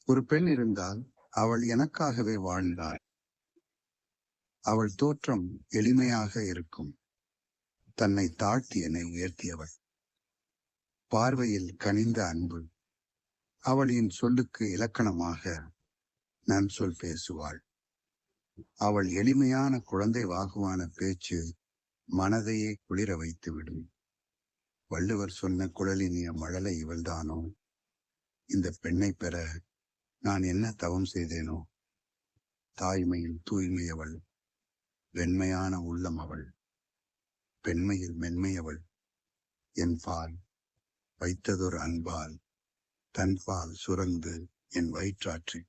ஒரு பெண் இருந்தால் அவள் எனக்காகவே வாழ்ந்தாள். அவள் தோற்றம் எளிமையாக இருக்கும். தன்னை தாழ்த்தி என்னை உயர்த்தியவள். பார்வையில் கனிந்த அன்பு. அவள் என் சொல்லுக்கு இலக்கணமாக நன் சொல் பேசுவாள். அவள் எளிமையான குழந்தை வாகுவான பேச்சு மனதையே குளிர வைத்துவிடும். வள்ளுவர் சொன்ன குழலினிய மழலை இவள்தானோ? இந்த பெண்ணை பெற நான் என்ன தவம் செய்தேனோ? தாய்மையில் தூய்மையவள், வெண்மையான உள்ளம் அவள், பெண்மையில் மென்மையவள். என் பால் வைத்ததொரு அன்பால் தன் பால் சுரந்து என் வயிற்றாற்றி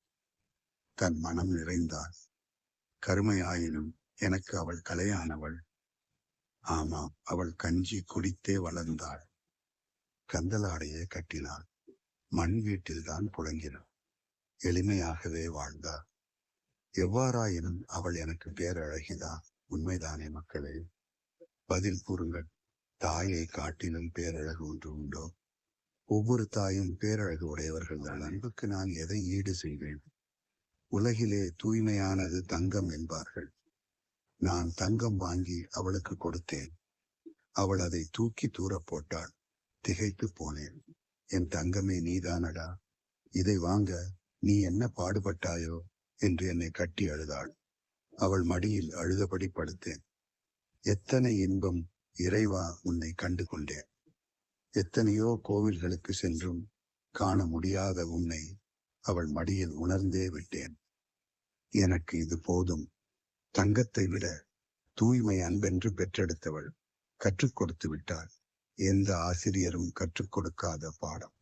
தன் மனம் நிறைந்தாள். கருமையாயினும் எனக்கு அவள் கலையானவள். ஆமாம், அவள் கஞ்சி குடித்தே வளர்ந்தாள். கந்தலாடையே கட்டினாள். மண் வீட்டில்தான் புழங்கினாள். எளிமையாகவே வாழ்ந்தாள். எவ்வாறாயினும் அவள் எனக்கு பேரழகிதான். உண்மைதானே மக்களே? பதில் கூறுங்கள். தாயை காட்டிலும் பேரழகு ஒன்று உண்டோ? ஒவ்வொரு தாயும் பேரழகு உடையவர்கள் தான். அன்புக்கு நான் எதை ஈடு செய்வேன்? உலகிலே தூய்மையானது தங்கம் என்பார்கள். நான் தங்கம் வாங்கி அவளுக்கு கொடுத்தேன். அவள் அதை தூக்கி தூர போட்டாள். திகைத்து போனேன். என் தங்கமே, நீதானடா, இதை வாங்க நீ என்ன பாடுபட்டாயோ என்று என்னை கட்டி அழுதாள். அவள் மடியில் அழுதபடி படுத்தேன். எத்தனை இன்பம் இறைவா, உன்னை கண்டு கொண்டேன். எத்தனையோ கோவில்களுக்கு சென்றும் காண முடியாத உன்னை அவள் மடியில் உணர்ந்தே விட்டேன். எனக்கு இது போதும். தங்கத்தை விட தூய்மை அன்பென்று பெற்றெடுத்தவள் கற்றுக் கொடுத்து விட்டாள். எந்த ஆசிரியரும் கற்றுக் கொடுக்காத பாடம்.